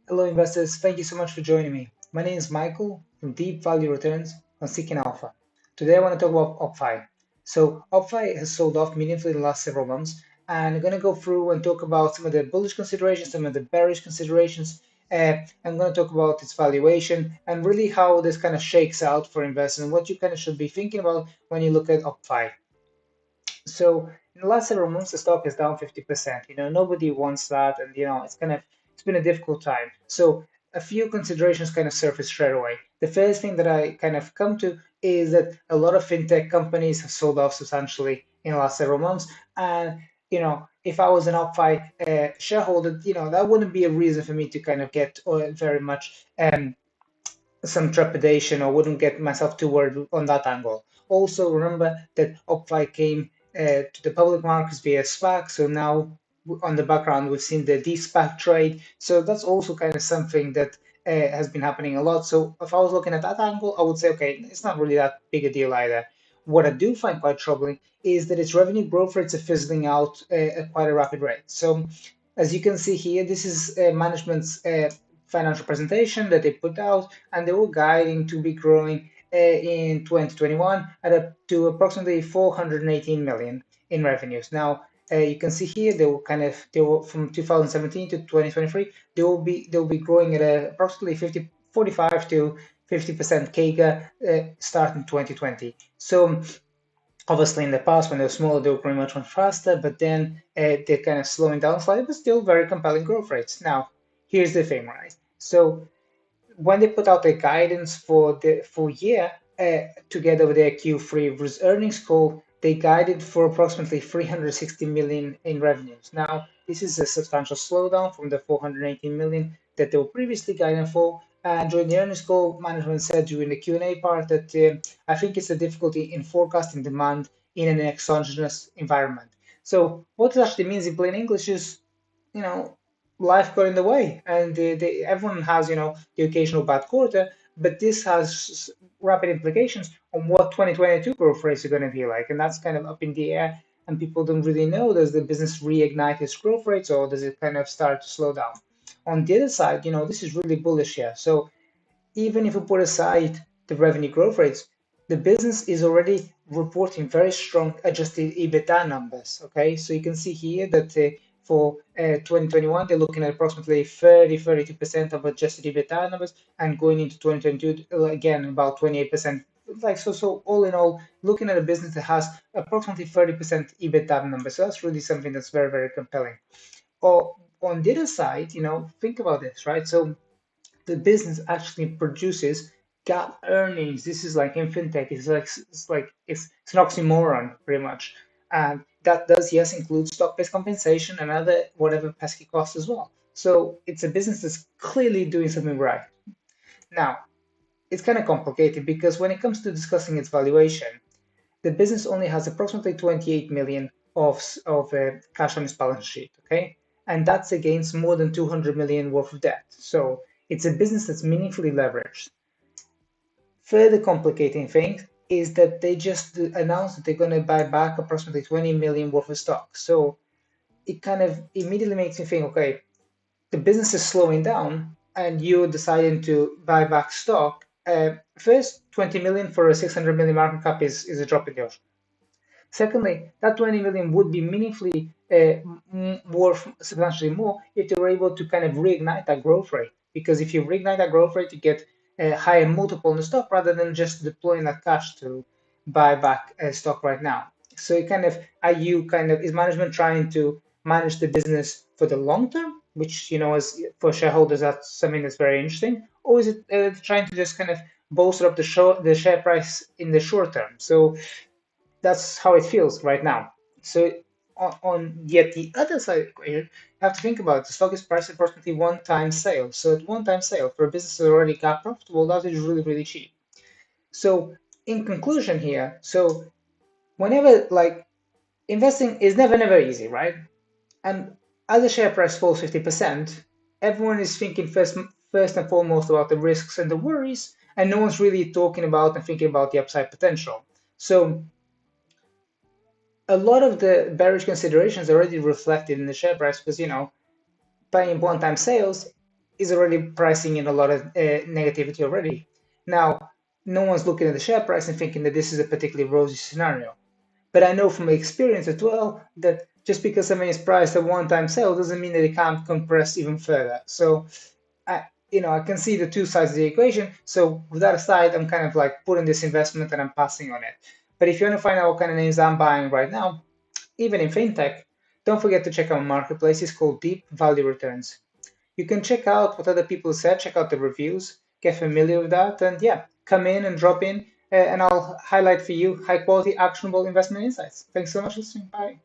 Hello, investors. Thank you so much for joining me. My name is Michael from Deep Value Returns on Seeking Alpha. Today, I want to talk about OppFi. So, OppFi has sold off meaningfully in the last several months, and I'm going to go through and talk about some of the bullish considerations, some of the bearish considerations. I'm going to talk about its valuation and really how this kind of shakes out for investors and what you kind of should be thinking about when you look at OppFi. So in the last several months, the stock is down 50%. Nobody wants that, and it's been a difficult time. So a few considerations kind of surface straight away. The first thing that I kind of come to is that a lot of fintech companies have sold off substantially in the last several months, and if I was an OppFi shareholder, that wouldn't be a reason for me to kind of get very much some trepidation or wouldn't get myself too worried on that angle. Also, remember that OppFi came to the public markets via SPAC, so now on the background we've seen the de-SPAC trade. So that's also kind of something that has been happening a lot. So if I was looking at that angle, I would say, okay, it's not really that big a deal either. What I do find quite troubling is that its revenue growth rates are fizzling out at quite a rapid rate. So as you can see here, this is management's financial presentation that they put out, and they were guiding to be growing in 2021 at up to approximately 418 million in revenues. Now, you can see here they were from 2017 to 2023. They will be growing at approximately 45 to 50% CAGR starting 2020. So obviously in the past when they were smaller they were growing much faster, but then they're kind of slowing down slightly, but still very compelling growth rates. Now, here's the thing, right? So when they put out their guidance for the full year, together with their Q3 earnings call, they guided for approximately 360 million in revenues. Now, this is a substantial slowdown from the 418 million that they were previously guiding for. And during the earnings call, management said during the Q&A part that I think it's a difficulty in forecasting demand in an exogenous environment. So what it actually means in plain English is, you know, life got in the way, and everyone has, the occasional bad quarter, but this has rapid implications on what 2022 growth rates are going to be like, and that's kind of up in the air, and people don't really know, does the business reignite its growth rates or does it kind of start to slow down? On the other side, this is really bullish here. So even if we put aside the revenue growth rates, the business is already reporting very strong adjusted EBITDA numbers. Okay, so you can see here that for 2021, they're looking at approximately 32% of adjusted EBITDA numbers, and going into 2022, again, about 28%. So all in all, looking at a business that has approximately 30% EBITDA numbers. So that's really something that's very, very compelling. Or on the other side, think about this, right? So the business actually produces GAAP earnings. This is like in fintech, it's an oxymoron pretty much. And that does, yes, include stock-based compensation and other whatever pesky costs as well. So it's a business that's clearly doing something right. Now, it's kind of complicated because when it comes to discussing its valuation, the business only has approximately 28 million of cash on its balance sheet, okay? And that's against more than 200 million worth of debt. So it's a business that's meaningfully leveraged. Further complicating things is that they just announced that they're going to buy back approximately 20 million worth of stock. So it kind of immediately makes me think, okay, the business is slowing down and you're deciding to buy back stock. First, 20 million for a 600 million market cap is a drop in the ocean. Secondly, that 20 million would be meaningfully worth substantially more if they were able to kind of reignite that growth rate. Because if you reignite that growth rate, you get a higher multiple in the stock rather than just deploying that cash to buy back stock right now. So it kind of, is management trying to manage the business for the long term, which, as for shareholders, that's something that's very interesting, or is it trying to just kind of bolster up the share price in the short term? So that's how it feels right now. So on yet the other side of the equation, you have to think about it. The stock is priced at approximately one-time sale. So at one-time sale for a business that already got profitable, that is really, really cheap. So in conclusion here, so whenever investing is never easy, right? And as the share price falls 50%, everyone is thinking first and foremost about the risks and the worries, and no one's really talking about and thinking about the upside potential. So a lot of the bearish considerations are already reflected in the share price because, buying one-time sales is already pricing in a lot of negativity already. Now, no one's looking at the share price and thinking that this is a particularly rosy scenario. But I know from experience as well that just because something is priced at one-time sale doesn't mean that it can't compress even further. So I can see the two sides of the equation. So with that aside, I'm kind of like putting this investment and I'm passing on it. But if you want to find out what kind of names I'm buying right now, even in fintech, don't forget to check out marketplace. It's called Deep Value Returns. You can check out what other people said, check out the reviews, get familiar with that, and yeah, come in and drop in, and I'll highlight for you high quality, actionable investment insights. Thanks so much for listening. Bye.